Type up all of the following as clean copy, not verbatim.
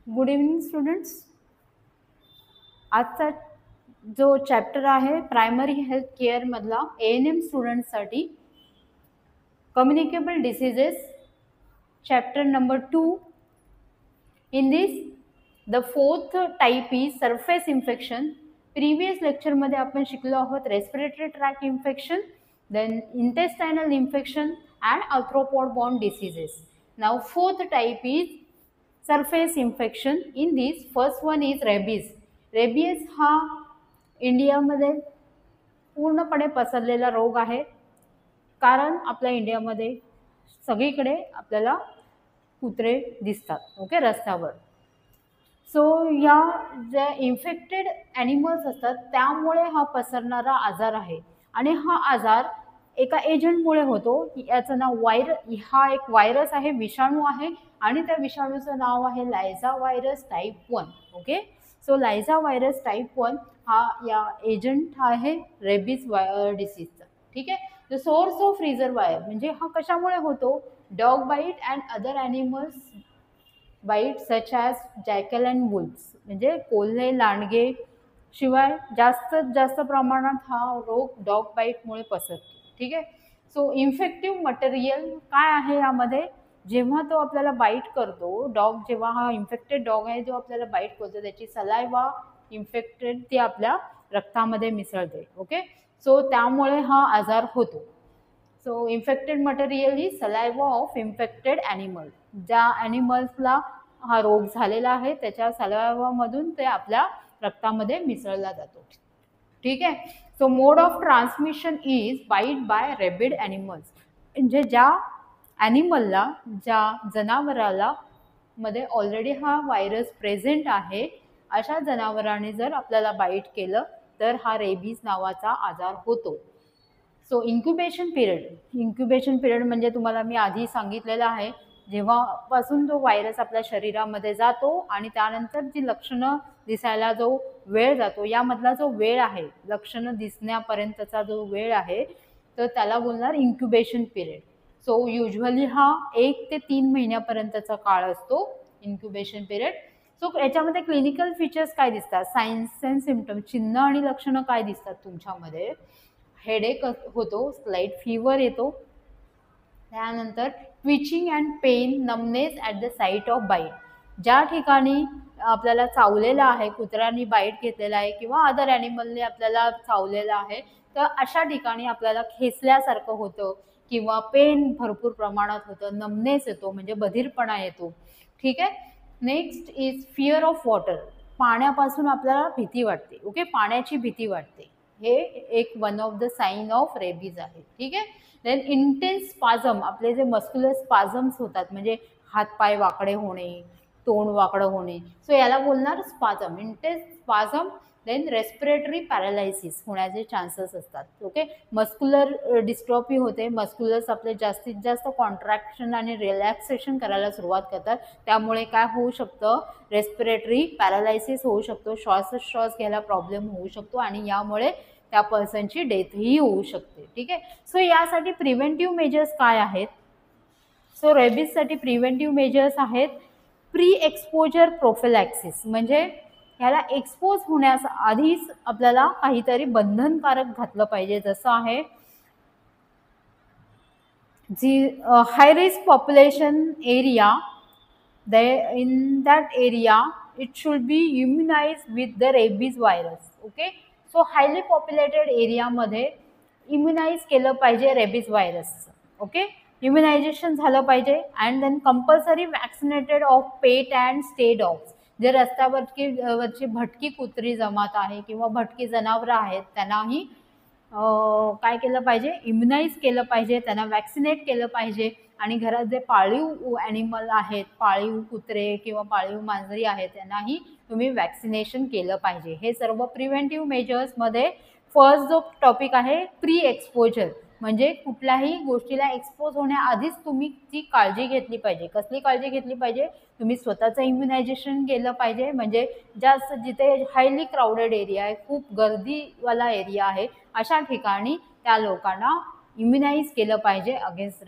Good evening students. आजचा जो chapter आहे प्रायमरी हेल्थ केअर मधला ANM स्टुडंट्ससाठी communicable diseases chapter number 2. In this the fourth type is surface infection. Previous लेक्चरमध्ये आपण शिकलो आहोत respiratory tract infection, then intestinal infection and arthropod borne diseases. Now fourth type is surface infection. In this first one is rabies. Rabies हा इंडियामध्ये पूर्णपणे पसरलेला रोग आहे, कारण आपल्या इंडियामध्ये सगळीकडे आपल्याला कुत्रे दिसतात, ओके, रस्त्यावर. सो या ज्या इन्फेक्टेड ॲनिमल्स असतात त्यामुळे हा पसरणारा आजार आहे, आणि हा आजार एका एजंटमुळे होतो. याचं नाव हा एक व्हायरस आहे, विषाणू आहे, आणि त्या विषाणूचं नाव आहे lyssa virus type 1. Okay, so lyssa virus type 1 हा या एजंट आहे रेबीज डिसीजचा. ठीक आहे. द सोर्स ऑफ रिझर्वायर म्हणजे हा कशामुळे होतो? Dog bite and other animals bite such as jackal and wolfs, म्हणजे कोल्हे, लांडगे. शिवाय जास्तीत जास्त प्रमाणात हा रोग डॉग बाईटमुळे पसरतो. ठीक आहे. सो इन्फेक्टिव्ह मटेरियल काय आहे यामध्ये? जेव्हा तो आपल्याला बाईट करतो डॉग, जेव्हा हा इन्फेक्टेड डॉग आहे जो आपल्याला बाईट करतो, त्याची सलायवा इन्फेक्टेड ती आपल्या रक्तामध्ये मिसळते. ओके, सो त्यामुळे हा आजार होतो. So infected material is saliva of infected animal. ज्या ॲनिमल्सला हा रोग झालेला आहे त्याच्या सलायवामधून ते आपल्या रक्तामध्ये मिसळला जातो. ठीक आहे. So mode of transmission is bite by rabid animals. म्हणजे ज्या ॲनिमलला, ज्या जनावराला मध्ये ऑलरेडी हा व्हायरस प्रेझेंट आहे, अशा जनावराने जर आपल्याला बाईट केलं तर हा रेबीज नावाचा आजार होतो. सो इन्क्युबेशन पिरियड म्हणजे तुम्हाला मी आधी सांगितलेलं आहे, जेव्हापासून जो व्हायरस आपल्या शरीरामध्ये जातो आणि त्यानंतर जी लक्षणं दिसायला जो वेळ जातो, यामधला जो वेळ आहे, लक्षणं दिसण्यापर्यंतचा जो वेळ आहे, तर त्याला बोलणार इन्क्युबेशन पिरियड. सो युजली हा 1 ते 3 महिन्यापर्यंतचा काळ असतो इन्क्युबेशन पिरियड. सो याच्यामध्ये क्लिनिकल फीचर्स काय दिसतात? सायन्स अँड सिम्पटम, चिन्ह आणि लक्षणं काय दिसतात तुमच्यामध्ये? हेडेक होतो, स्लाइट फीवर येतो, त्यानंतर twitching and pain, numbness at the site of bite. ज्या ठिकाणी आपल्याला चावलेलं आहे, कुत्र्याने बाईट घेतलेला आहे किंवा अदर ॲनिमलने आपल्याला चावलेलं आहे, तर अशा ठिकाणी आपल्याला खेचल्यासारखं होतं किंवा पेन भरपूर प्रमाणात होतं, नमनेस येतो म्हणजे बधिरपणा येतो. ठीक आहे. Next is fear of water. पाण्यापासून आपल्याला भीती वाटते. ओके, पाण्याची भीती वाटते. हे एक one of the sign of rabies आहे. ठीक आहे. देन इंटेन्स स्पाझम, आपले जे मस्क्युलर स्पाझम्स होतात, म्हणजे हातपाय वाकडे होणे, तोंड वाकडं होणे, सो याला बोलणार स्पाझम, इंटेन्स स्पाझम. देन रेस्पिरेटरी पॅरालायसिस होण्याचे चान्सेस असतात. ओके, मस्क्युलर डिस्ट्रॉफी होते, मस्क्युलर्स आपले जास्तीत जास्त कॉन्ट्रॅक्शन आणि रिलॅक्सेशन करायला सुरुवात करतात, त्यामुळे काय होऊ शकतं? रेस्पिरेटरी पॅरालायसिस होऊ शकतो, श्वासोच्छ्वास घ्यायला प्रॉब्लेम होऊ शकतो, आणि यामुळे त्या पर्सनची डेथही होऊ शकते. ठीक आहे. सो यासाठी प्रिव्हेंटिव्ह मेजर्स काय आहेत? सो रेबीजसाठी प्रिव्हेंटिव्ह मेजर्स आहेत प्री एक्सपोजर प्रोफिलॅक्सिस, म्हणजे ह्याला एक्सपोज होण्यास आधीच आपल्याला काहीतरी बंधनकारक घातलं पाहिजे, जसं आहे जी high risk population area, in that area it should be immunized with the rabies virus. Okay, so highly populated area मध्ये इम्युनाइज केलं पाहिजे रेबीज व्हायरस. ओके, इम्युनायझेशन झालं पाहिजे. And then compulsory vaccinated of pet and stray dogs. जे रस्त्यावरची भटकी कुत्री जमात आहे किंवा भटकी जनावरं आहेत त्यांनाही काय केलं पाहिजे? इम्युनाइज केलं पाहिजे, त्यांना वॅक्सिनेट केलं पाहिजे. आणि घरात जे पाळीव ॲनिमल आहेत, पाळीव कुत्रे किंवा पाळीव मांजरी आहेत, त्यांनाही तुम्ही वॅक्सिनेशन केलं पाहिजे. हे सर्व प्रिव्हेंटिव्ह मेजर्समध्ये फर्स्ट जो टॉपिक आहे प्री एक्सपोजर, म्हणजे कुठल्याही गोष्टीला एक्सपोज होण्याआधीच तुम्ही ती काळजी घेतली पाहिजे. कसली काळजी घेतली पाहिजे? तुम्ही स्वतःचं इम्युनायझेशन केलं पाहिजे, म्हणजे जास्त जिथे हायली क्राऊडेड एरिया आहे, खूप गर्दीवाला एरिया आहे, अशा ठिकाणी त्या लोकांना इम्युनाइज केलं पाहिजे against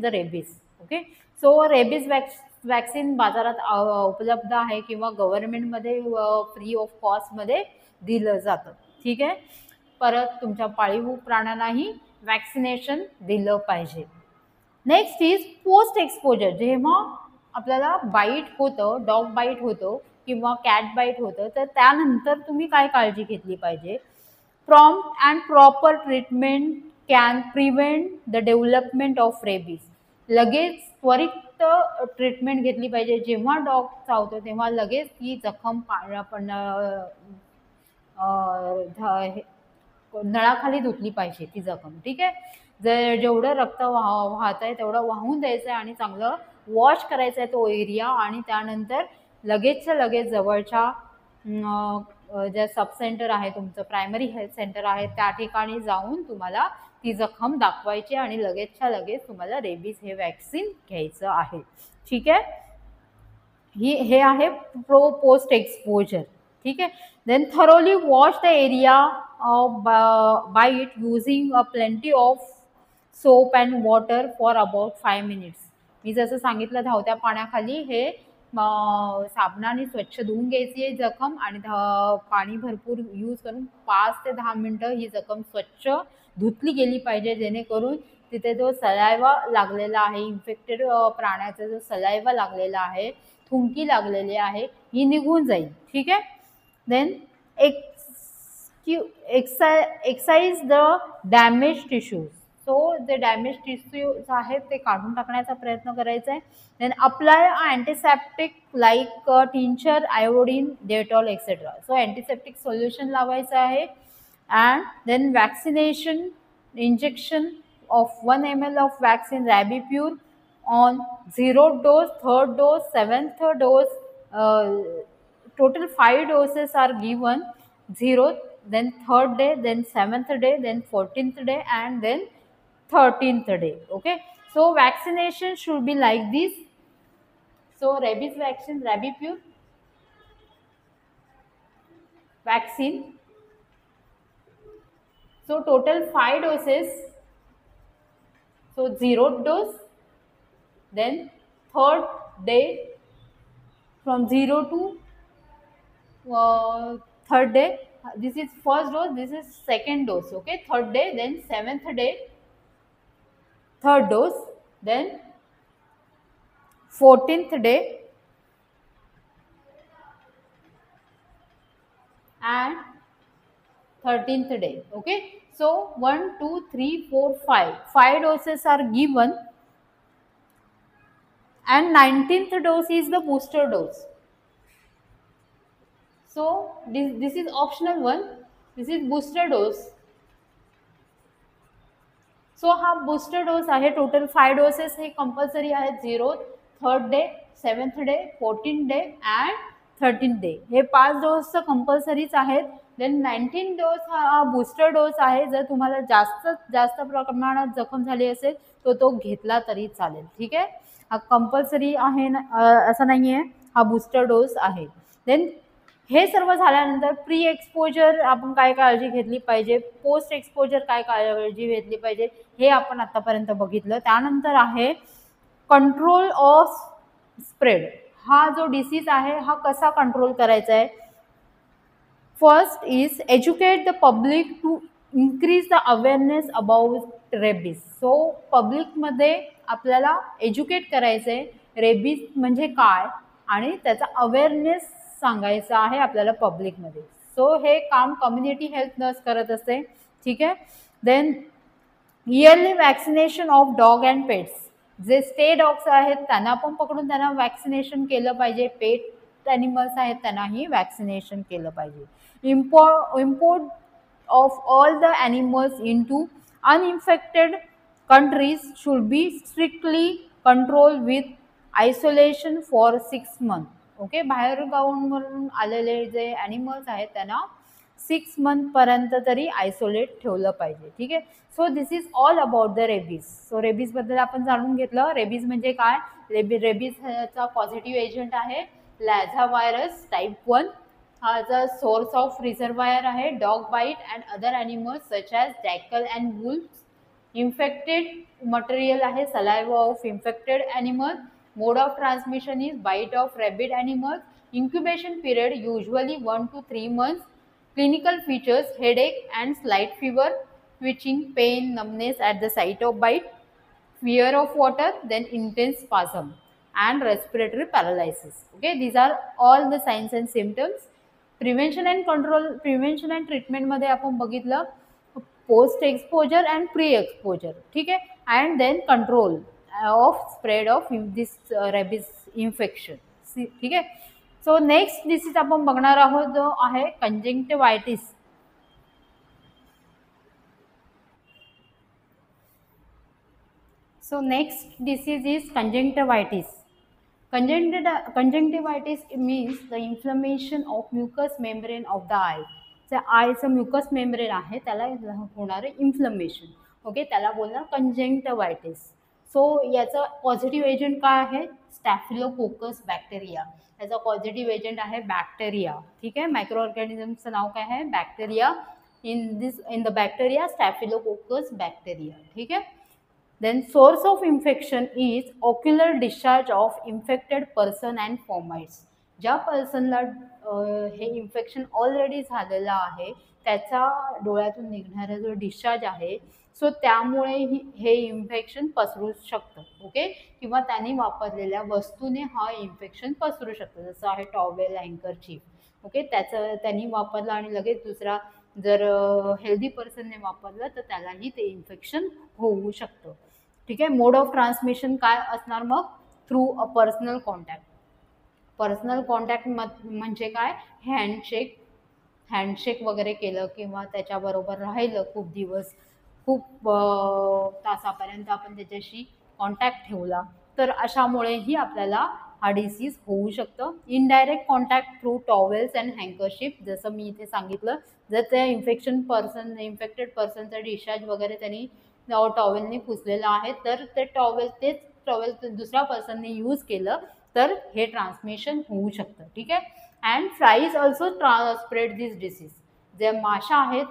the rabies. Okay, so rabies vaccine बाजारात उपलब्ध आहे किंवा गव्हर्नमेंटमध्ये फ्री ऑफ कॉस्टमध्ये दिलं जातं. ठीक आहे. परत तुमच्या पाळीव प्राण्यांनाही वॅक्सिनेशन दिलं पाहिजे. Next is post exposure. जेव्हा आपल्याला बाईट होतं, डॉग बाईट होतो किंवा कॅट बाईट होतं, तर त्यानंतर तुम्ही काय काळजी घेतली पाहिजे. Prompt and proper treatment can prevent the development of rabies. लगेच त्वरित ट्रीटमेंट घेतली पाहिजे. जेव्हा डॉग चावतो तेव्हा लगेच ती जखम आपण नळाखाली धुतली पाहिजे ती जखम. ठीक आहे. जेवढं रक्त वाहत आहे तेवढं वाहून द्यायचं आहे आणि चांगलं वॉश करायचा आहे तो एरिया. आणि त्यानंतर लगेचच्या लगेच जवळच्या ज्या सब सेंटर आहे तुमचं प्रायमरी हेल्थ सेंटर आहे त्या ठिकाणी जाऊन तुम्हाला ती जखम दाखवायची आणि लगेचच्या लगेच तुम्हाला रेबीज हे वॅक्सिन घ्यायचं आहे. ठीक आहे. हे आहे पोस्ट एक्सपोजर. ठीक आहे. Then thoroughly wash the area bite using plenty of soap and water for about 5 minutes. मी जसं सांगितलं धावत्या पाण्याखाली हे साबणाने स्वच्छ धुवून घ्यायची आहे जखम आणि पाणी भरपूर यूज करून 5 ते 10 मिनटं ही जखम स्वच्छ धुतली गेली पाहिजे, जेणेकरून तिथे जो सलायवा लागलेला आहे, इन्फेक्टेड प्राण्याचा जो सलायवा लागलेला आहे, थुंकी लागलेली आहे, ही निघून जाईल. ठीक आहे. Then excise the damage tissues. So जे डॅमेज टिश्यूज आहेत ते काढून टाकण्याचा प्रयत्न करायचा आहे. Then apply antiseptic like tincture, iodine, Dettol etcetera. So antiseptic solution लावायचं आहे. And then vaccination injection of 1 ml of vaccine Rabipur on 0th dose, 3rd dose, 7th dose. Total 5 doses are given. 0th, then 3rd day, then 7th day, then 14th day, and then 13th day. Okay. So vaccination should be like this. So rabies vaccine Rabipur vaccine. So total 5 doses. So 0th dose, then 3rd day from 0 to 3rd day. This is first dose, this is second dose. Okay, 3rd day, then 7th day, 3rd dose, then 14th day and 13th day. Okay. So 1, 2, 3, 4, 5. 5 doses are given, and 19th dose is the booster dose. So this is optional one. This is booster dose. So हा booster dose आहे. Total 5 doses हे compulsory आहेत. 0th, 3rd day, 7th day, 14th day and 13th day. हे 5 dose कंपल्सरीच आहेत. Then 19 dose हा booster dose आहे. जर तुम्हाला जास्त प्रमाणात जखम झाली असेल तर तो घेतला तरी चालेल. ठीक आहे. हा कंपल्सरी आहे असं नाही आहे, हा बूस्टर डोस आहे. देन हे सर्व झाल्यानंतर प्री एक्सपोजर आपण काय काळजी घेतली पाहिजे, पोस्ट एक्सपोजर काय काळजी घेतली पाहिजे हे आपण आतापर्यंत बघितलं. त्यानंतर आहे कंट्रोल ऑफ स्प्रेड. हा जो डिसीज आहे हा कसा कंट्रोल करायचा आहे. First is educate the public to increase the awareness about rabies. So पब्लिकमध्ये आपल्याला एज्युकेट करायचं आहे रेबीज म्हणजे काय आणि त्याचा अवेअरनेस सांगायचा आहे आपल्याला पब्लिकमध्ये. सो हे काम कम्युनिटी हेल्थ नर्स करत असते. ठीक आहे. Then yearly vaccination of dog and pets. जे स्टे डॉग्स आहेत त्यांना पण पकडून त्यांना वॅक्सिनेशन केलं पाहिजे. पेट ॲनिमल्स आहेत त्यांनाही वॅक्सिनेशन केलं पाहिजे. Import of all the animals into uninfected countries should be strictly control with isolation for 6 months. Okay. बाहेर गावांवरून आलेले जे ॲनिमल्स आहेत त्यांना 6 months पर्यंत तरी आयसोलेट ठेवलं पाहिजे. ठीक आहे. So this is all about the rabies. So रेबीजबद्दल आपण जाणून घेतलं. रेबीज म्हणजे काय. रेबीजचा पॉझिटिव्ह एजंट आहे लॅझा व्हायरस टाईप 1. हा चा सोर्स ऑफ रिझर्वायर आहे dog bite and other animals such as jackal and wolfs. Infected material आहे saliva of infected animal. Mode of transmission is bite of rabid animals. Incubation period usually 1 to 3 months. Clinical features: headache and slight fever, twitching, pain, numbness at the site of bite, fear of water, then intense spasm and respiratory paralysis. Okay, these are all the signs and symptoms. Prevention and control, prevention and treatment मध्ये आपण बघितलं post exposure and pre exposure, ठीक आहे, and then control of spread of this rabies infection, ठीक आहे. So next disease आपण बघणार आहोत जो आहे कंजंक्टिव्हायटिस. So next disease is conjunctivitis. Conjunctivitis means the inflammation of mucous membrane of the eye. जे आयचं म्युकस मेम्ब्रेन आहे त्याला होणारे इन्फ्लमेशन, ओके, त्याला बोलणार कंजंक्टिव्हायटिस. सो याचं पॉझिटिव्ह एजंट काय आहे? Staphylococcus bacteria. याचा पॉझिटिव्ह एजंट आहे बॅक्टेरिया, ठीक आहे. मायक्रो ऑर्गॅनिझमचं नाव काय आहे? Bacteria. In the bacteria staphylococcus bacteria, ठीक आहे. Then source of infection is ocular discharge of infected person and fomites. ज्या पर्सनला हे इन्फेक्शन ऑलरेडी झालेलं आहे त्याचा डोळ्यातून निघणारा जो डिस्चार्ज आहे, सो त्यामुळे हे इन्फेक्शन पसरू शकतं, ओके, किंवा त्यांनी वापरलेल्या वस्तूने हा इन्फेक्शन पसरू शकतं, जसं आहे टॉवेल, हँकरचीफ, ओके, त्याचं त्यांनी वापरलं आणि लगेच दुसरा जर हेल्दी पर्सनने वापरलं तर त्यालाही ते इन्फेक्शन होऊ शकतं, ठीक आहे. मोड ऑफ ट्रान्समिशन काय असणार मग? Through a personal contact. Personal contact म्हणजे काय? हँडशेक वगैरे केलं किंवा त्याच्याबरोबर राहिलं खूप दिवस, खूप तासापर्यंत आपण त्याच्याशी कॉन्टॅक्ट ठेवला तर अशामुळेही आपल्याला हा डिसीज होऊ शकतं. Indirect contact through towels and handkerchief, जसं मी इथे सांगितलं, जर त्या इन्फेक्टेड पर्सनचा डिस्चार्ज वगैरे त्यांनी टॉवेलने पुसलेला आहे तर तेच टॉवेल दुसऱ्या पर्सनने यूज केलं तर हे ट्रान्समिशन होऊ शकतं, ठीक आहे. And flies also spread this disease. जे माशा आहेत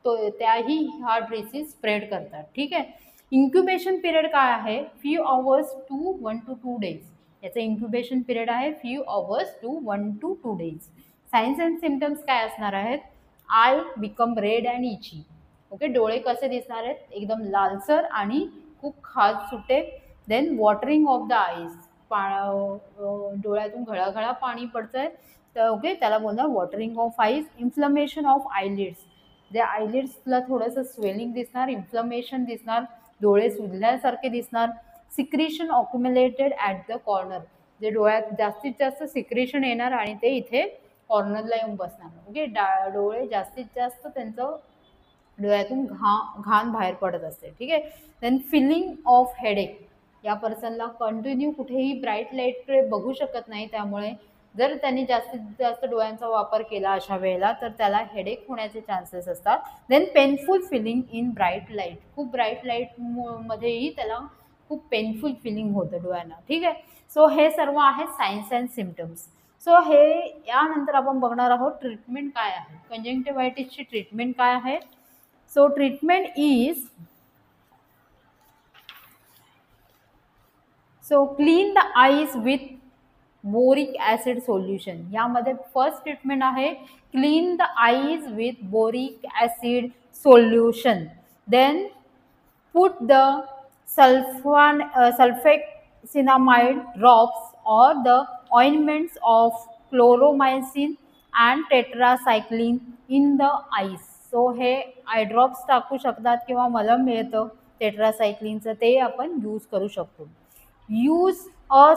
तो त्याही हा डिसीज स्प्रेड करतात, ठीक आहे. इन्क्युबेशन पिरियड काय आहे? Few hours to 1 to 2 days. याचं इन्क्युबेशन पिरियड आहे few hours to 1 to 2 days. Signs and symptoms काय असणार आहेत? Eye become red and itchy, okay, डोळे कसे दिसणार आहेत? एकदम लालसर आणि खूप खाज सुटे. Then watering of the eyes, डोळ्यातून घळाघळा पाणी पडतंय तर ओके, त्याला बोलणार watering of eyes. Inflammation of eyelids, जे आयलिड्सला थोडंसं स्वेलिंग दिसणार, इन्फ्लमेशन दिसणार, डोळे सुजल्यासारखे दिसणार. सिक्रेशन ऑक्युमुलेटेड ॲट द कॉर्नर, जे डोळ्यात जास्तीत जास्त सिक्रेशन येणार आणि ते इथे कॉर्नरला येऊन बसणार, ओके. डोळे जास्तीत जास्त त्यांचं डोळ्यातून घाण बाहेर पडत असते, ठीक आहे. देन फिलिंग ऑफ हेडेक, या पर्सनला कंटिन्यू कुठेही ब्राईट लाईटकडे बघू शकत नाही, त्यामुळे जर त्यांनी जास्तीत जास्त डोळ्यांचा वापर केला अशा वेळेला तर त्याला हेडेक होण्याचे चान्सेस असतात. Then painful feeling in bright light, खूप ब्राईट लाईटमध्येही त्याला खूप पेनफुल फिलिंग होतं डोळ्यांना, ठीक आहे. सो हे सर्व आहे सायन्स अँड सिम्पटम्स. सो हे यानंतर आपण बघणार आहोत ट्रीटमेंट काय आहे, कंजंक्टिव्हायटिसची ट्रीटमेंट काय आहे. So treatment is, so clean the eyes with boric acid solution. यामध्ये फर्स्ट ट्रीटमेंट आहे clean the eyes with boric acid solution. Then put the sulfacetamide drops or the ointments of chloromycin and tetracycline in the eyes. So हे eye drops टाकू शकतात किंवा मलम मिळतं टेट्रासायक्लिनचं, ते आपण यूज करू शकतो. Use a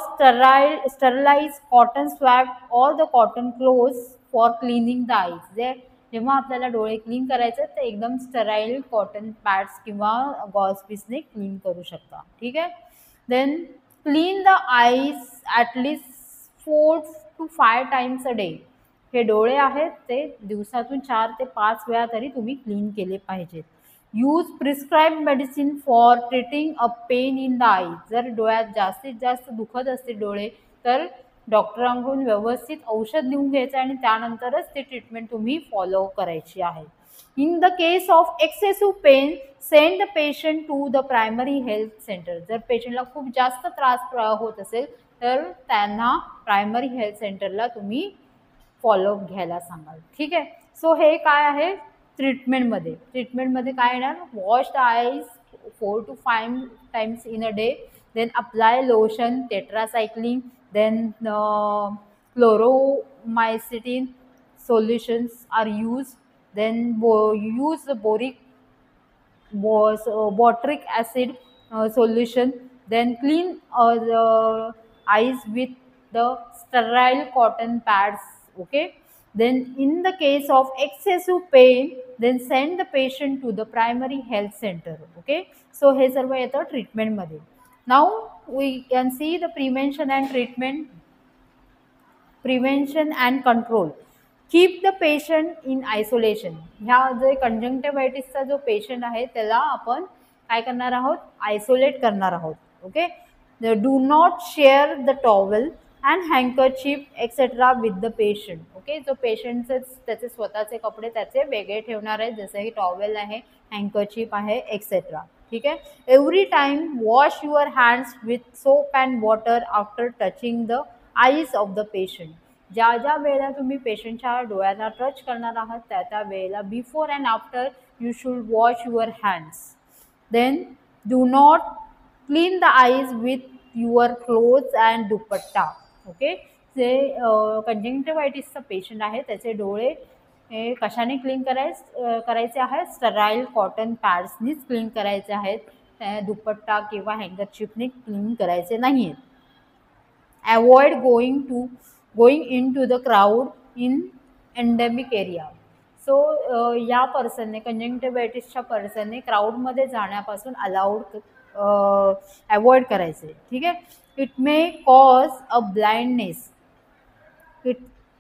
sterilise cotton swab or the cotton cloth for cleaning the eyes. जेव्हा आपल्याला डोळे क्लीन करायचे तर एकदम स्टराईल कॉटन पॅड्स किंवा गॉज पीसने क्लीन करू शकता, ठीक आहे. Then clean the eyes at least 4 to 5 times a day. हे डोळे आहेत ते दिवसातून 4 ते 5 वेळा तरी तुम्ही क्लीन केले पाहिजेत. Use prescribe medicine for treating a pain in the eye. जर डोळ्यात जास्तीत जास्त दुखत असतील डोळे तर डॉक्टरांकडून व्यवस्थित औषध लिहून घ्यायचं आणि त्यानंतरच ते ट्रीटमेंट तुम्ही फॉलो करायची आहे. In the case of excessive pain send the patient to the primary health centre. जर पेशंटला खूप जास्त त्रास होत असेल तर त्यांना प्रायमरी हेल्थ सेंटरला तुम्ही फॉलोअप घ्यायला सांगाल. ठीक आहे. सो हे काय आहे ट्रीटमेंटमध्ये काय येणार, wash the eyes 4 to 5 times in a day, then apply lotion, tetracycline, then chloromycetin solutions are used, then use the boric acid solution, then clean the eyes with the sterile cotton pads. Okay, then in the case of excessive pain, then send the patient to the primary health center. Okay, so हे सर्व येतं treatment मध्ये. Now we can see the prevention and control. Keep the patient in isolation. ह्या जो कंजंक्टिव्हायटिसचा जो patient आहे त्याला आपण काय करणार आहोत, आयसोलेट करणार आहोत. Okay, do not share the towel and handkerchief etcetera with the patient. Okay, जो पेशंटचे त्याचे स्वतःचे कपडे त्याचे वेगळे ठेवणार आहेत, जसं की टॉवेल आहे, हँकरचीफ आहे, एक्सेट्रा. ठीक आहे. Every time wash your hands with soap and water after touching the eyes of the patient. ज्या ज्या वेळेला तुम्ही पेशंटच्या डोळ्याला टच करणार आहात त्या त्या वेळेला before and after you should wash your hands. Then do not clean the eyes with your clothes and dupatta. Okay, जे कंजंक्टिव्हायटिसचा पेशंट आहे त्याचे डोळे हे कशाने क्लीन करायचे आहेत, स्टराईल कॉटन पॅड्सनीच क्लीन करायचे आहेत, दुपट्टा किंवा हँकरचीफने क्लीन करायचे नाही आहेत. Avoid going into the crowd in endemic area. So या पर्सनने कंजंक्टिव्हायटिसच्या पर्सनने क्राऊडमध्ये जाण्यापासून अवॉइड करायचे. ठीक आहे. It may cause a blindness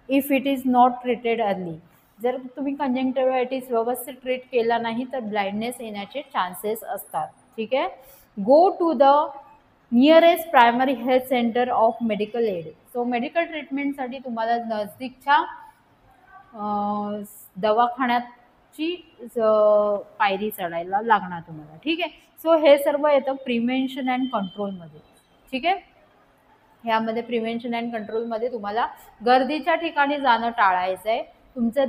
if it is not treated early. जर तुम्ही कंजंक्टिव्हायटिस व्यवस्थित ट्रीट केला नाही तर ब्लाइंडनेस येण्याचे चान्सेस असतात. ठीक आहे. Go to the nearest primary health centre of medical aid. So medical ट्रीटमेंटसाठी तुम्हाला नजदीकच्या दवाखान्याची पायरी चढायला लागणार तुम्हाला. ठीक आहे. सो हे सर्व येतं प्रिव्हेन्शन अँड कंट्रोलमध्ये. ठीक आहे. यामध्ये प्रिव्हेन्शन अँड कंट्रोलमध्ये तुम्हाला गर्दीच्या ठिकाणी जाणं टाळायचं आहे. तुमचे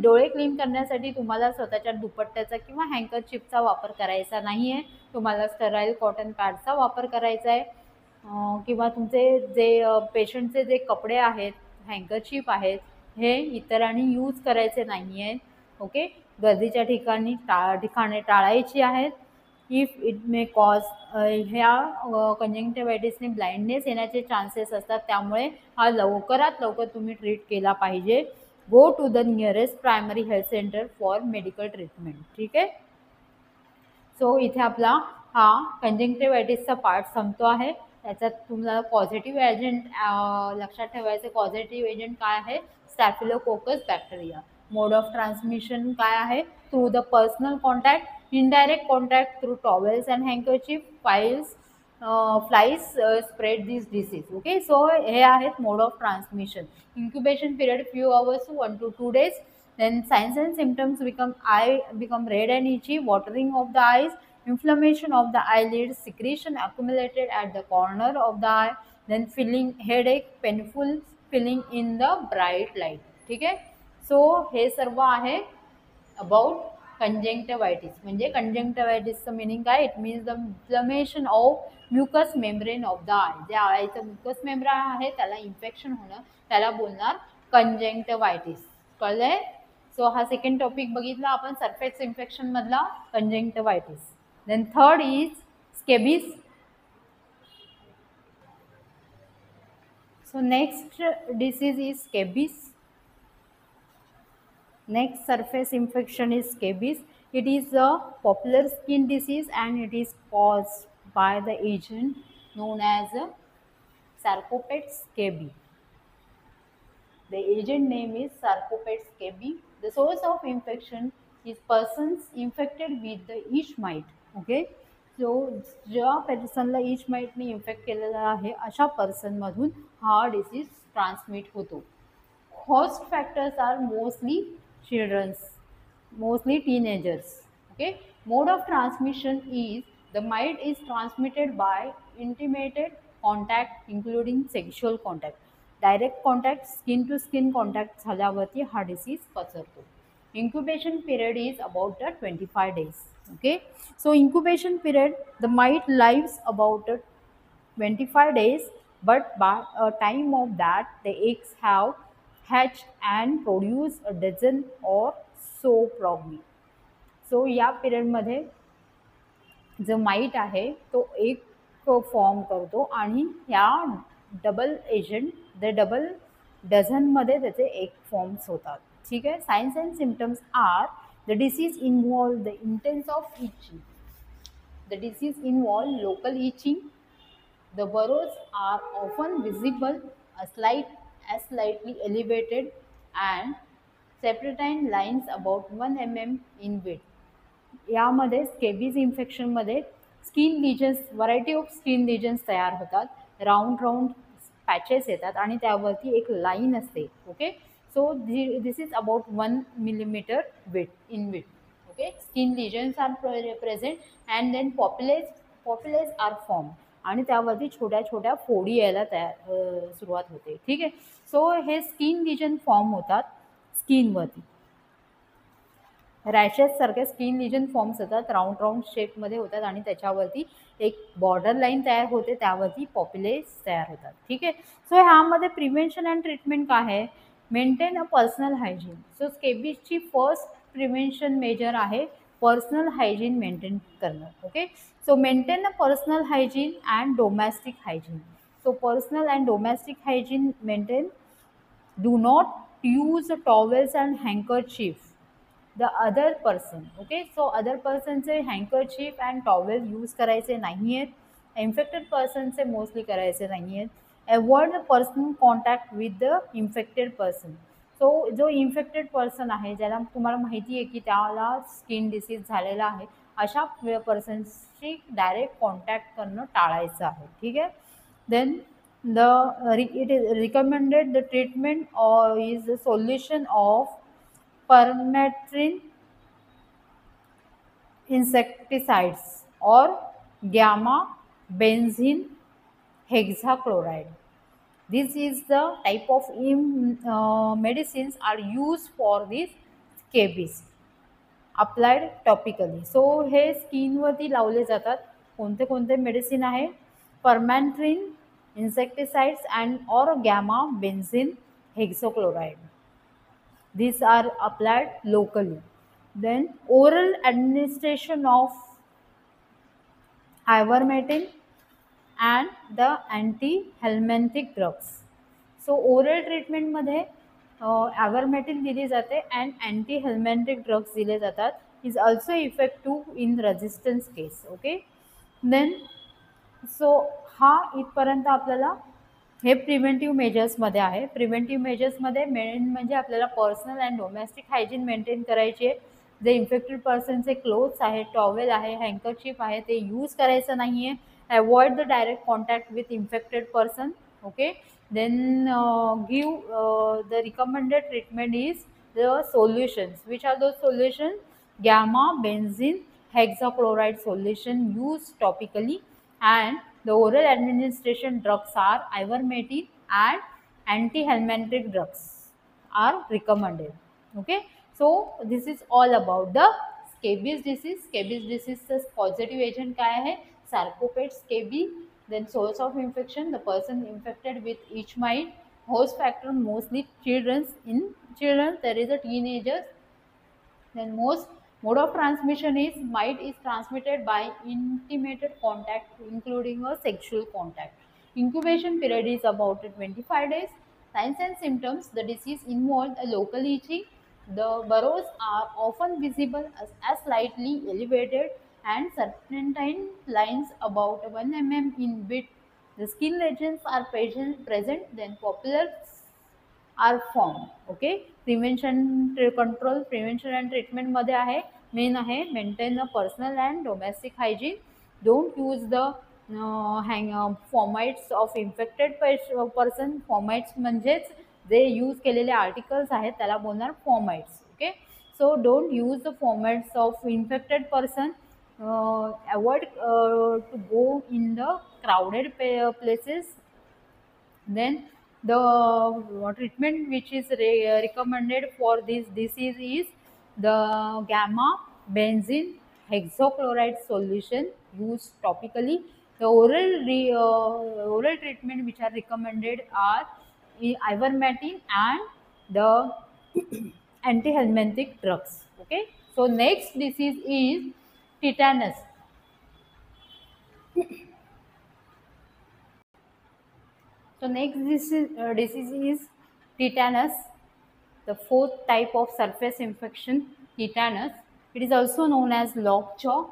डोळे क्लीन करण्यासाठी तुम्हाला स्वतःच्या दुपट्ट्याचा किंवा हँकरचीफचा वापर करायचा नाही आहे. तुम्हाला स्टराईल कॉटन पॅडचा वापर करायचा आहे, किंवा तुमचे जे पेशंटचे जे कपडे आहेत, हँकरचीफ आहेत, हे इतरांनी यूज करायचे नाही आहेत. ओके, गर्दीच्या ठिकाणी टाळायची आहेत. इफ इट मे कॉज, ह्या कंजंक्टिव्हायटिसने ब्लाइंडनेस येण्याचे चान्सेस असतात, त्यामुळे हा लवकरात लवकर तुम्ही ट्रीट केला पाहिजे. Go to the nearest primary health centre for medical treatment. ठीक आहे. सो इथे आपला हा कंजंक्टिव्हायटिसचा पार्ट संपतो आहे. त्याच्यात तुम्हाला पॉझिटिव्ह एजंट लक्षात ठेवायचे. पॉझिटिव्ह एजंट काय आहे, staphylococcus bacteria. Mode of transmission काय आहे, through the personal contact, indirect contact through towels and handkerchief, flies spread this disease. Okay, so हे आहेत mode of transmission. incubation period few hours to 1 to 2 days. Then signs and symptoms become red and itchy, watering of the eyes, inflammation of the eyelids, secretion accumulated at the corner of the eye, then feeling headache, painful feeling in the bright light. ठीक आहे. So हे सर्व आहे about कंजंक्टिव्हायटिस. म्हणजे कंजंक्टिव्हायटिसचं meaning काय, it means the inflammation of mucous membrane of the I. जे आयचं mucous membrane आहे त्याला इन्फेक्शन होणं, त्याला बोलणार कंजंक्टिव्हायटिस. कळलंय. सो हा सेकंड टॉपिक बघितला आपण, सरफेस इन्फेक्शन मधला conjunctivitis. Then third is scabies. So next disease is scabies. Next surface infection is scabies. It is a popular skin disease and it is caused by the agent known as Sarcoptes scabies. The agent name is Sarcoptes scabies. The source of infection is persons infected with the itch mite. Okay, so ज्या पर्सनला इच माइटने infect केलेला आहे अशा पर्सनमधून हा disease transmit होतो. Host factors are mostly children's, mostly teenagers. Okay, mode of transmission is the mite is transmitted by intimated contact including sexual contact. Direct contact skin to skin contact झाल्यावरती हा disease पसरतो. Incubation period is about 25 days. Okay, so incubation period, the mite lives about 25 days, but by a time of that the eggs have hatched and produce a dozen or so probably. So या period मध्ये जो might आहे तो एक form करतो आणि या double agent the double डझनमध्ये त्याचे एक फॉर्म्स होतात. ठीक आहे. Signs and symptoms are the disease involve the intense of itching. The disease involve local itching. The burrows are often visible, slightly elevated, and serpentine lines about 1 mm in width. यामध्ये scabies इन्फेक्शनमध्ये skin lesions, variety of skin lesions तयार होतात. Round patches येतात आणि त्यावरती एक line असते. Okay, so this is about 1 millimeter in width. Okay, skin lesions are present and then papules are formed आणि त्यावरती छोट्या छोट्या फोडी यायला सुरुवात होते. ठीक आहे. सो हे स्किन लिजन फॉर्म होतात स्किनवरती. रॅशेस सारखे स्किन लिजन फॉर्म्स होतात, राऊंड शेपमध्ये होतात आणि त्याच्यावरती एक बॉर्डर लाईन तयार होते, त्यावरती पॉप्युलेस तयार होतात. ठीक आहे. सो ह्यामध्ये प्रिव्हेन्शन अँड ट्रीटमेंट काय आहे? Maintain a personal hygiene. So स्केबीजची फर्स्ट प्रिव्हेन्शन मेजर आहे पर्सनल हायजीन मेंटेन करणं. Okay, so maintain a personal hygiene and domestic hygiene. So personal and domestic hygiene maintain. Do not use towels and handkerchief the other person. Okay, so other पर्सनचे handkerchief and towel use करायचे नाही आहेत. Infected पर्सनचे mostly करायचे नाही आहेत. Avoid the personal contact with the infected person. So जो infected person आहे, ज्याला तुम्हाला माहिती आहे की त्याला स्किन डिसीज झालेला आहे, अशा पर्सनशी डायरेक्ट कॉन्टॅक्ट करणं टाळायचं आहे. ठीक आहे. Then it is recommended the treatment is the solution of permethrin insecticides or gamma benzene hexachloride. This is the type of medicines are used for this scabies applied topically. So हे स्किनवरती लावले जातात. कोणते कोणते मेडिसिन आहे? परमॅथ्रिन insecticides and or gamma benzene hexachloride. These are applied locally. Then oral administration of ivermectin and the anti-helminthic drugs. So oral treatment मध्ये ivermectin दिली जाते and anti-helminthic drugs दिले जातात. Is also effective in resistance case. Okay. Then so हा इथपर्यंत आपल्याला हे preventive मेजर्समध्ये आहे. प्रिव्हेंटिव्ह मेजर्समध्ये मेन म्हणजे आपल्याला personal and domestic hygiene maintain करायची आहे. जे इन्फेक्टेड पर्सनचे क्लोथ्स आहेत, टॉवेल आहे, हँकरचीफ आहे, ते यूज करायचं नाही आहे. Avoid the direct contact with infected person. Okay, then give the recommended treatment is the solutions. Which are those solution? Gamma benzene hexachloride solution used topically, and the oral administration drugs are ivermectin and anti-helminthic drugs are recommended. Okay, so this is all about the scabies disease. Scabies disease positive agent काय आहे? Sarcoptes scabies. Then source of infection, the person infected with each mite. Host factor mostly children. In children there is a teenagers. Then mode of transmission is mite is transmitted by intimate contact, including a sexual contact. Incubation period is about 25 days. Signs and symptoms: the disease involves a local itching. The burrows are often visible as slightly elevated and serpentine lines about 1 mm in width. The skin lesions are present. Then papules are formed. Okay, prevention control, prevention and treatment मध्ये आहे. Main आहे maintain a personal and domestic hygiene. Don't use the fomites of infected person. Fomites म्हणजेच जे use केलेले articles आहेत त्याला बोलणार fomites. Okay, so don't use the fomites of infected person. avoid to go in the crowded places. Then the treatment which is recommended for this disease is the gamma benzene hexachloride solution used topically. The oral treatment which are recommended are ivermectin and the antihelminthic drugs. Okay, so next disease is tetanus. So next disease is tetanus, the fourth type of surface infection, tetanus. It is also known as lockjaw.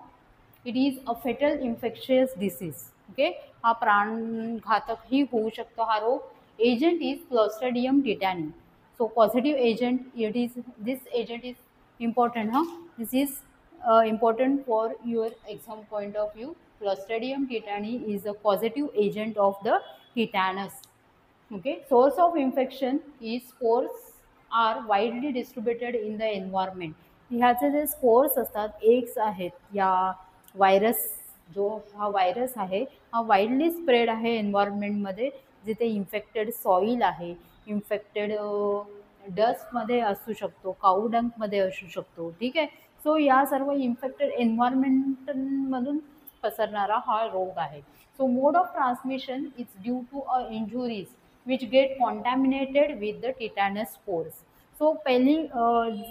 It is a fatal infectious disease. Okay, हा प्राणघातक ही होऊ शकतो हा रोग. Agent is Clostridium tetani. So positive agent, it is this agent is important. This is important for your exam point of view. Clostridium tetani is a positive agent of the tetanus. Okay, source of infection is spores are widely distributed in the environment. ह्याचे जे spores असतात eggs आहेत या virus जो हा virus आहे हा widely spread आहे एन्व्हायरमेंटमध्ये जिथे इन्फेक्टेड सॉईल आहे इन्फेक्टेड डस्टमध्ये असू शकतो काऊ डंकमध्ये असू शकतो ठीक आहे सो या सर्व इन्फेक्टेड एन्व्हायरमेंटमधून पसरणारा हा रोग आहे so mode of transmission is due to a injuries which get contaminated with the tetanus spores so पहिली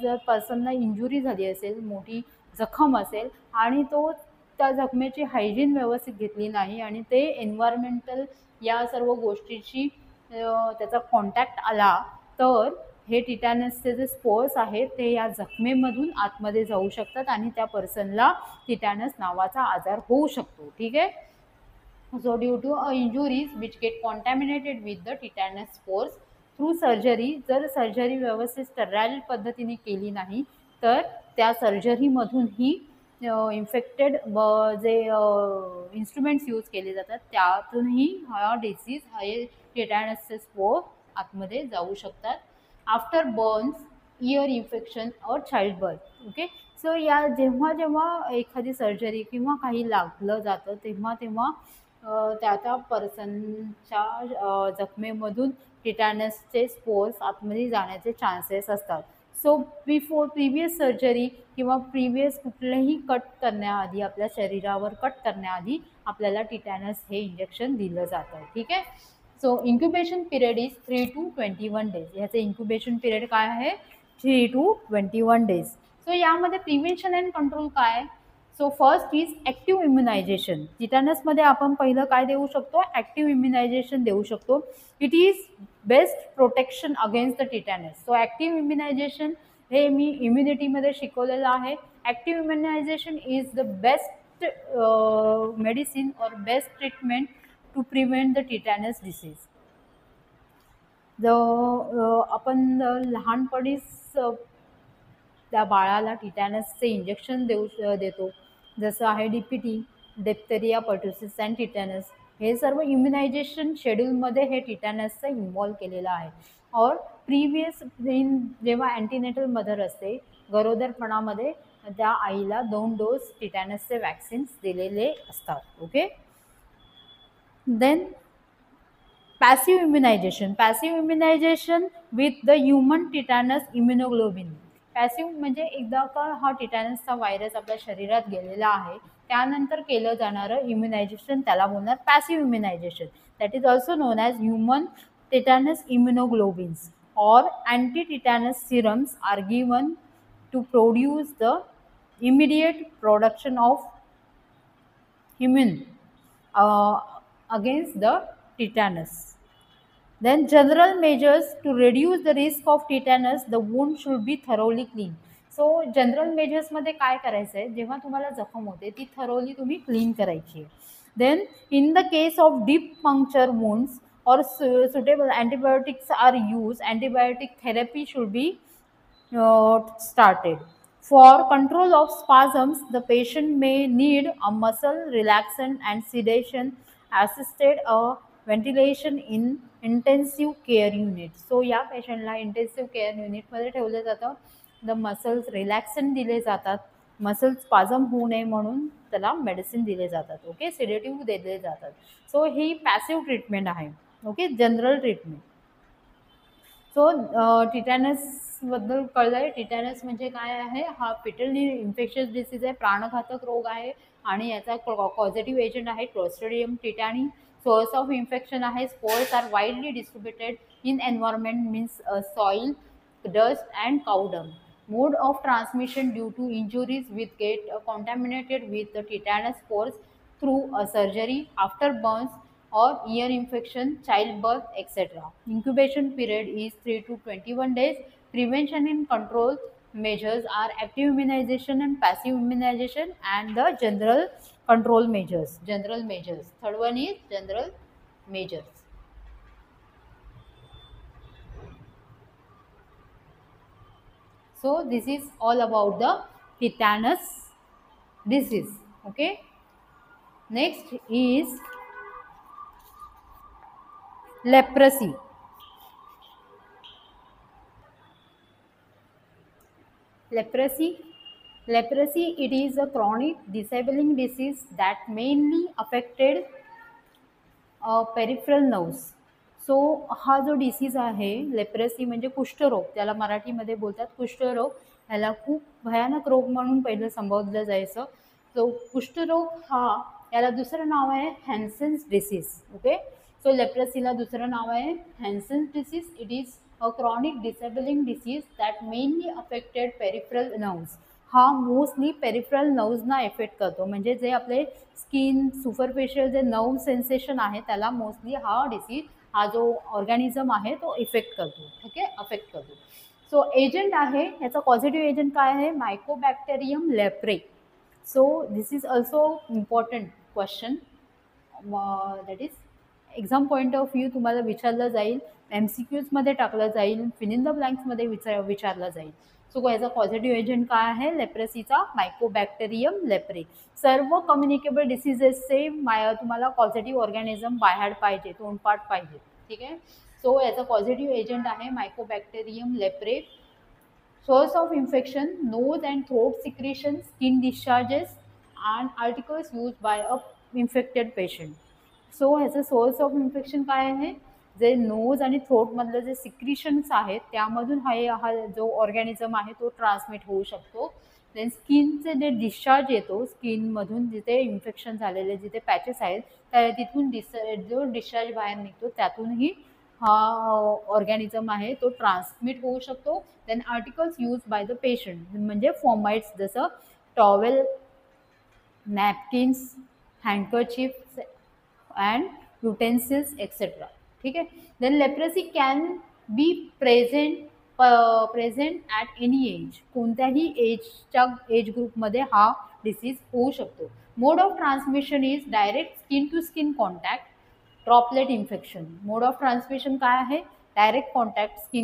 जर पर्सनला इंजुरी झाली असेल मोठी जखम असेल आणि तो त्या जखमेची हायजीन व्यवस्थित घेतली नाही आणि ते एन्व्हायरमेंटल या सर्व गोष्टीची त्याचा कॉन्टॅक्ट आला तर हे टिटॅनसचे जे स्पोर्स आहेत ते या जखमेमधून आतमध्ये जाऊ शकतात आणि त्या पर्सनला टिटॅनस नावाचा आजार होऊ शकतो ठीक आहे so due to injuries which get contaminated with the tetanus spores through surgery जर सर्जरी व्यवस्थित स्टराईल पद्धतीने केली नाही तर त्या सर्जरीमधूनही इन्फेक्टेड जे इन्स्ट्रुमेंट्स यूज केले जातात त्यातूनही हा डिसीज हे टिटॅनसचे स्पोर आतमध्ये जाऊ शकतात आफ्टर बर्न्स इयर इन्फेक्शन और चाइल्ड बर्थ ओके सो या जेव्हा जेव्हा एखादी सर्जरी किंवा काही लागलं जातं तेव्हा तेव्हा त्या पर्सनच्या जखमेमधून टिटॅनसचे स्पोर्स आतमध्ये जाण्याचे चान्सेस असतात सो बिफोर प्रिव्हियस सर्जरी किंवा प्रिव्हियस कुठलंही कट करण्याआधी आपल्या शरीरावर कट करण्याआधी आपल्याला टिटॅनस हे इंजेक्शन दिलं जातं ठीक आहे so incubation period is 3 to 21 days ह्याचं इन्क्युबेशन पिरियड काय आहे 3 to 21 डेज सो यामध्ये प्रिव्हेन्शन अँड कंट्रोल काय so first is active immunization टिटॅनसमध्ये आपण पहिलं काय देऊ शकतो ॲक्टिव्ह इम्युनायझेशन देऊ शकतो it is best protection against the tetanus so active immunization हे मी इम्युनिटीमध्ये शिकवलेलं आहे active immunization is the best medicine or best treatment to prevent the tetanus disease आपण लहानपणीच त्या बाळाला टिटॅनसचे इंजेक्शन देतो जसं आहे DPT diphtheria pertussis and tetanus हे सर्व इम्युनायझेशन शेड्यूलमध्ये हे टिटॅनसचं इन्व्हॉल्व केलेलं आहे और प्रिव्हियस जेव्हा अँटीनेटल मदर असते गरोदरपणामध्ये त्या आईला 2 डोस टिटॅनसचे वॅक्सिन्स दिलेले असतात okay then passive immunization with the human tetanus immunoglobulin passive म्हणजे एकदा का हा टिटॅनसचा व्हायरस आपल्या शरीरात गेलेला आहे त्यानंतर केलं जाणारं इम्युनायझेशन त्याला बोलणार passive immunization that is also known as human tetanus immunoglobulins or anti tetanus serums are given to produce the immediate production of immune against the tetanus. Then general measures to reduce the risk of tetanus, the wound should be thoroughly clean. So general मेजर्समध्ये काय करायचं आहे जेव्हा तुम्हाला जखम होते ती thoroughly तुम्ही क्लीन करायची आहे then in the case of deep puncture wounds or suitable antibiotics are use antibiotic therapy should be started. For control of spasms, the patient may need a muscle relaxant and sedation assisted ventilation in intensive care unit. So या पेशंटला intensive care युनिटमध्ये ठेवलं जातं the muscles रिलॅक्सन दिले जातात muscle स्पाझम होऊ नये म्हणून त्याला मेडिसिन दिले जातात. ओके, सेडेटिव्ह दिले जातात. सो ही पॅसिव्ह ट्रीटमेंट आहे. Okay, general treatment. सो टिटॅनसबद्दल कळलं आहे. टिटॅनस म्हणजे काय आहे? हा फेटल इन्फेक्शियस डिसीज आहे, प्राणघातक रोग आहे आणि याचा पॉझिटिव्ह एजंट आहे Clostridium tetani. Source of infection आहे, spores are widely distributed in environment means soil, dust and cow dung. Mode of transmission due to injuries with get contaminated with the tetanus spores through a surgery, after burns or ear infection, childbirth, etc. Incubation period is 3 to 21 days. Prevention and control measures are active immunization and passive immunization and the general control measures. General measures. Third one is general measures. So this is all about the tetanus disease. Okay, next is leprosy. Leprosy, it is a chronic disabling disease that mainly affected peripheral nerves. So हा जो disease आहे leprosy म्हणजे कुष्ठरोग, त्याला मराठीमध्ये बोलतात कुष्ठरोग. ह्याला खूप भयानक रोग म्हणून पहिलं संबोधलं जायचं. सो कुष्ठरोग हा, याला दुसरं नाव आहे हॅन्सेन्स डिसीज. ओके, सो लेप्रेसीला दुसरं नाव आहे Hansen's disease. It is a chronic disabling disease that mainly affected peripheral nerves. हा मोस्टली पेरिफरल नर्व्सना इफेक्ट करतो, म्हणजे जे आपले स्किन सुपरफिशियल जे नर्व सेन्सेशन आहे त्याला मोस्टली हा डिसीज, हा जो ऑर्गॅनिझम आहे तो इफेक्ट करतो. ठीक आहे, अफेक्ट करतो. सो एजंट आहे, याचा पॉझिटिव्ह एजंट काय आहे? Mycobacterium leprae. So this is also important question. That is exam point of view तुम्हाला विचारलं जाईल, MCQsमध्ये टाकलं जाईल, फिल इन द ब्लँक्समध्ये विचारलं जाईल. सो याचा पॉझिटिव्ह एजंट काय आहे? लेप्रेसीचा मायकोबॅक्टेरियम लेप्रे. सर्व कम्युनिकेबल डिसीजेसचे तुम्हाला पॉझिटिव्ह ऑर्गॅनिझम बाहेर पाहिजे, तोंडपाठ पाहिजे. ठीक आहे, सो याचा पॉझिटिव्ह एजंट आहे Mycobacterium leprae. Source of infection nose and throat secretion, skin discharges and articles use by a infected patient. So ह्याचं सोर्स ऑफ इन्फेक्शन काय आहे? जे नोज आणि थ्रोटमधलं जे सिक्रिशन्स आहेत त्यामधून हा जो ऑर्गॅनिझम आहे तो ट्रान्समिट होऊ शकतो. देन स्किनचे जे डिस्चार्ज येतो, स्किनमधून जिथे इन्फेक्शन झालेले जिथे पॅचेस आहेत त्या तिथून जो डिस्चार्ज बाहेर निघतो त्यातूनही हा ऑर्गॅनिझम आहे तो ट्रान्समिट होऊ शकतो. Then articles use by the patient म्हणजे फॉर्माइट्स, जसं towel, napkins, handkerchiefs and utensils etcetera. ठीक आहे. Then leprosy can be present at any age. कोणत्याही एज ग्रुपमध्ये हा डिसीज होऊ शकतो. Mode of transmission is direct skin to skin contact, droplet infection. Mode of transmission काय आहे? Direct contact,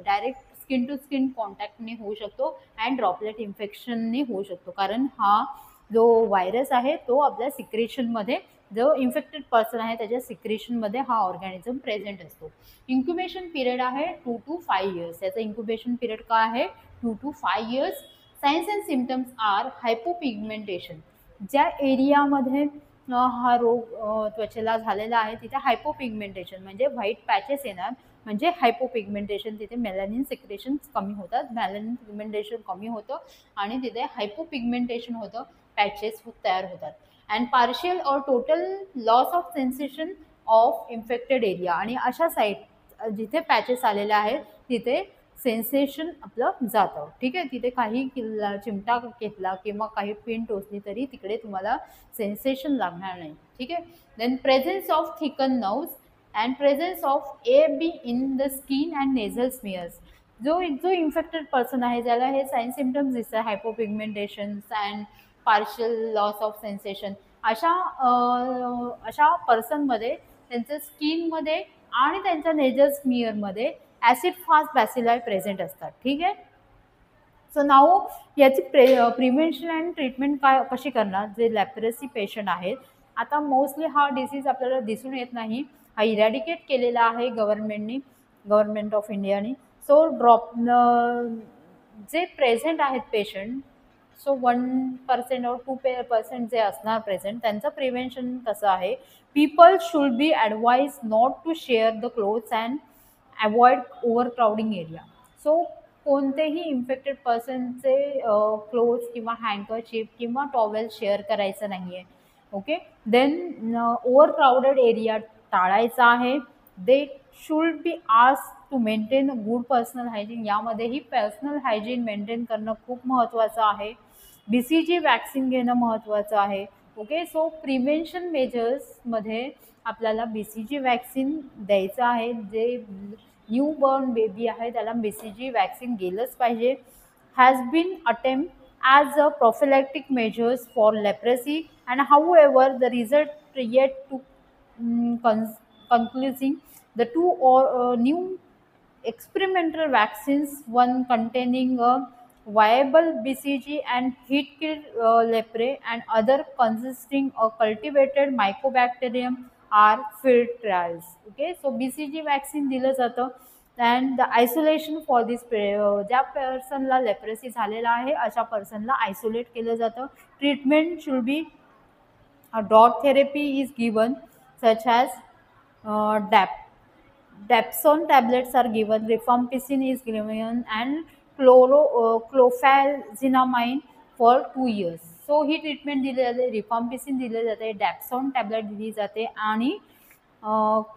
direct skin to skin कॉन्टॅक्टने होऊ शकतो अँड ड्रॉपलेट इन्फेक्शनने होऊ शकतो, कारण हा जो व्हायरस आहे तो आपल्या सिक्रेशनमध्ये, जो इन्फेक्टेड पर्सन आहे त्याच्या सिक्रेशनमध्ये हा ऑर्गॅनिझम प्रेझेंट असतो. इन्क्युबेशन पिरियड आहे 2 to 5 years. याचा इन्क्युबेशन पिरियड काय आहे? 2 to 5 years. Signs and symptoms are hypopigmentation. ज्या एरियामध्ये हा रोग त्वचेला झालेला आहे तिथे हायपोपिगमेंटेशन म्हणजे व्हाईट पॅचेस येणार, म्हणजे हायपोपिगमेंटेशन. तिथे मेलॅनिन सिक्रेशन कमी होतात, मेलॅनिन पिगमेंटेशन कमी होतं आणि तिथे हायपोपिगमेंटेशन होतं, पॅचेस तयार होतात. अँड पार्शियल और total loss of sensation of infected area. आणि अशा साईट जिथे पॅचेस आलेले आहेत तिथे सेन्सेशन आपलं जातं. ठीक आहे, तिथे काही चिमटा घेतला किंवा काही पिन टोचली तरी तिकडे तुम्हाला सेन्सेशन लागणार नाही. ठीक आहे. Then presence of thicken nerves and presence of AB in the skin and nasal smears. जो इन्फेक्टेड पर्सन आहे ज्याला हे साईन सिम्पटम्स दिसतात, hypopigmentation and partial loss of sensation, अशा पर्सनमध्ये त्यांच्या स्किनमध्ये आणि त्यांच्या नेझल स्मिअरमध्ये ॲसिड फास्ट बॅसिलाई प्रेझेंट असतात. ठीक आहे. सो नाऊ याची प्रिव्हेन्शन अँड ट्रीटमेंट कशी करणार? जे लेप्रेसी पेशंट आहेत, आता मोस्टली हा डिसीज आपल्याला दिसून येत नाही, हा इरॅडिकेट केलेला आहे गव्हर्नमेंट ऑफ इंडियाने. सो जे प्रेझेंट आहेत पेशंट, सो 1% और 2% जे असणार प्रेझेंट त्यांचं प्रिव्हेन्शन कसं आहे, people should be advise not to share the clothes and avoid overcrowding area. So कोणतेही इन्फेक्टेड पर्सनचे क्लोथ्स किंवा हँकरचिप किंवा टॉवेल शेअर करायचं नाही आहे. ओके, देन ओव्हरक्राउडेड एरिया टाळायचा आहे. They should be ask to maintain good personal hygiene. यामध्येही पर्सनल हायजीन मेंटेन करणं खूप महत्त्वाचं आहे. BCG वॅक्सिन घेणं महत्त्वाचं आहे. ओके, सो प्रिव्हेन्शन मेजर्समध्ये आपल्याला BCG वॅक्सिन द्यायचं आहे. जे न्यू बॉर्न बेबी आहे त्याला BCG वॅक्सिन गेलंच पाहिजे. Has been attempt as a prophylactic measures for leprosy, and however the result yet to concluding. The two new experimental vaccines, one containing a viable BCG and heat killed lepre, and other consisting of cultivated mycobacterium, are field trials. Okay, so BCG vaccine दिलं जातं. And the isolation for दिस ज्या पर्सनला leprosy झालेला आहे अशा पर्सनला isolate केलं जातं. Treatment should be DOT therapy is given such as dapsone tablets are given, rifampicin is given and clofazimine for 2 years. So ही treatment दिली जाते. रिफाम्पिसिन दिले जाते, डॅप्सॉन टॅब्लेट दिली जाते आणि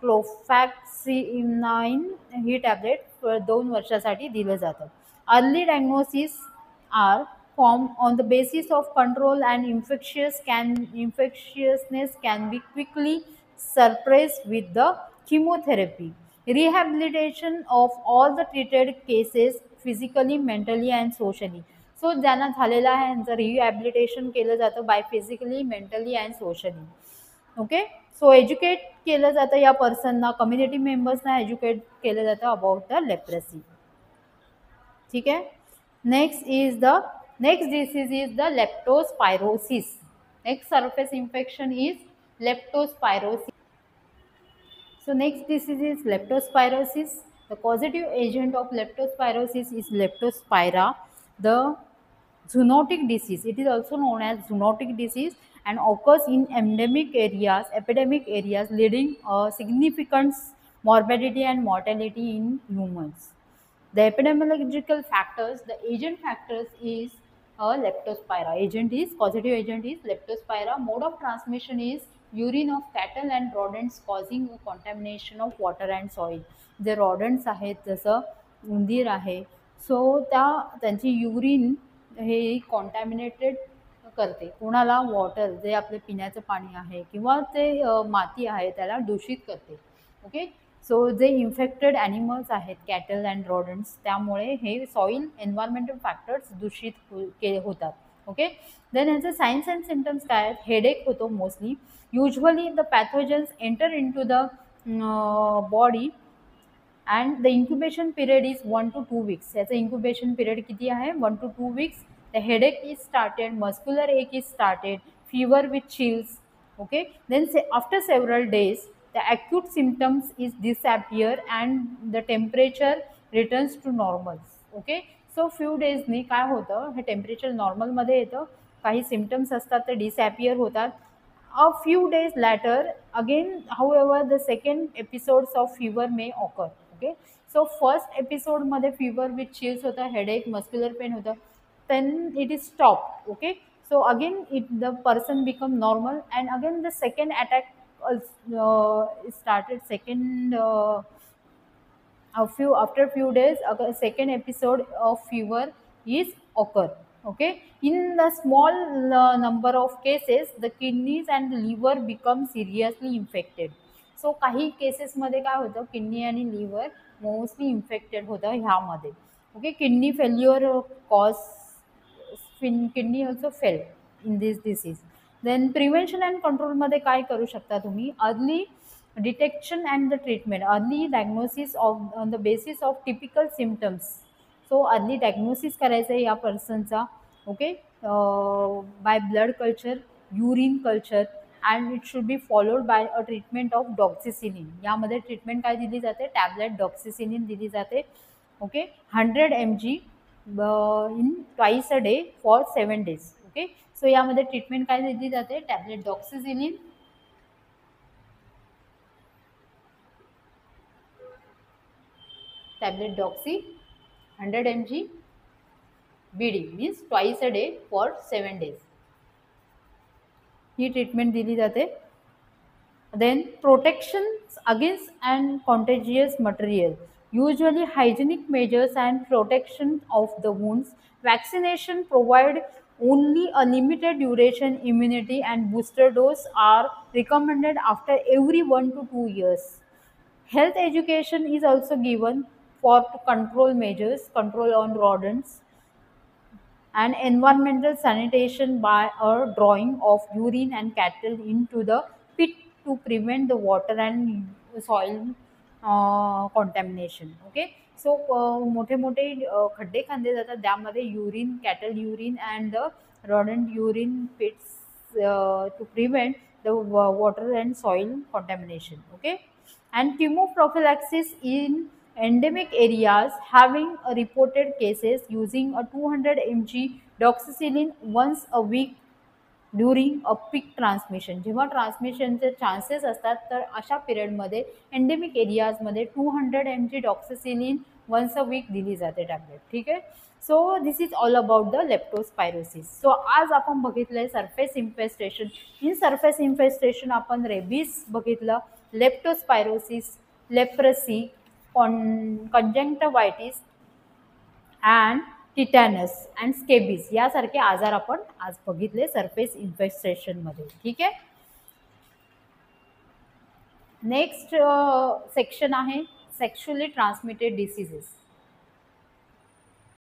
क्लोफॅक्सिनाइन ही टॅब्लेट 2 वर्षासाठी दिलं जातं. Early diagnosis are form on the basis of control and infectiousness can be quickly suppress with the chemotherapy. Rehabilitation of all the treated cases physically, mentally and socially. सो ज्यांना झालेलं आहे यांचं रिहॅबिलिटेशन केलं जातं by physically, mentally and socially. Okay, so educate केलं जातं या पर्सनना, कम्युनिटी मेंबर्सना एज्युकेट केलं जातं अबाउट द लेप्रेसी. ठीक आहे. Next disease is the leptospirosis. Next surface infection is leptospirosis. So next disease is leptospirosis. The causative agent of leptospirosis is Leptospira, the zoonotic disease. It is also known as zoonotic disease and occurs in epidemic areas, leading significant morbidity and mortality in humans. The epidemiological factors, the agent factors is Leptospira. Causative agent is Leptospira. Mode of transmission is urine of cattle and rodents causing a contamination of water and soil. जे rodents आहेत जसं उंदीर आहे, so त्यांची urine हे कॉन्टॅमिनेटेड करते. कोणाला? Water, जे आपले पिण्याचं पाणी आहे किंवा ते माती आहे त्याला दूषित करते. ओके, सो जे इन्फेक्टेड ॲनिमल्स आहेत कॅटल अँड रॉडंट्स, त्यामुळे हे सॉईल एन्व्हायरमेंटल फॅक्टर्स दूषित होतात. ओके, देन ह्याचे सायन्स अँड सिम्टम्स काय आहेत? हेडेक होतो mostly. Usually the pathogens enter in to the body and the incubation period is 1 to 2 weeks. याचं इन्क्युबेशन पिरियड किती आहे? 1 to 2 weeks. The headache is started, muscular ache is started, fever with chills. Okay, then after several days the acute symptoms is disappear and the temperature returns to normal. Okay, so few days नी काय होतं, हे temperature नॉर्मलमध्ये येतं, काही symptoms असतात ते डिसॲपियर होतात. A few days later again, however, the second episodes of fever may occur. Okay, so first episode मध्ये fever with chills होता, headache, muscular pain होता, then it is stopped. Okay, so again the person become normal and again the second attack started. After few days second episode of fever is occur. Okay, in the small number of cases the kidneys and the liver become seriously infected. So काही cases मध्ये काय होतं, kidney आणि liver mostly infected होतं ह्यामध्ये. Okay, kidney failure cause kidney also fail in this disease. Then prevention and कंट्रोलमध्ये काय करू शकता तुम्ही? Early detection and the treatment, early diagnosis on the basis of typical symptoms. So early diagnosis करायचं आहे या पर्सनचा. Okay, by blood culture, urine culture and it should be followed by a treatment of doxycycline. यामध्ये treatment काय दिली जाते? Tablet doxycycline दिली जाते. Okay, 100 mg in twice a day for 7 days. Okay, so यामध्ये ट्रीटमेंट काय दिली जाते? Tablet doxycycline, tablet doxy 100 mg BD means twice a day for 7 days. ही ट्रीटमेंट दिली जाते. Then protections against and contagious material, usually hygienic measures and protection of the wounds. Vaccination provide only a limited duration immunity, and booster dose are recommended after every 1 to 2 years. Health education is also given for to control measures, control on rodents, and environmental sanitation by a drawing of urine and cattle into the pit to prevent the water and soil contamination. Okay, so मोठे मोठे खड्डे खांदे जातात, त्यामध्ये urine, cattle urine and the rodent urine pits to prevent the water and soil contamination. Okay, and chemoprophylaxis in endemic areas having reported cases using a 200 mg doxycycline once a week during a peak transmission. जेव्हा ट्रान्समिशनचे chances असतात तर अशा पिरियडमध्ये endemic एरियाजमध्ये 200 mg doxycycline once a week दिली जाते tablet. ठीक आहे, so this is all about the leptospirosis. So आज आपण बघितलं आहे surface infestation. In surface infestation आपण रेबीज बघितलं, leptospirosis, leprosy, conjunctivitis and tetanus and scabies यासारखे आजार आपण आज बघितले सरफेस इन्फेस्टेशनमध्ये. ठीक आहे, नेक्स्ट सेक्शन आहे सेक्शुअली ट्रान्समिटेड डिसीजेस.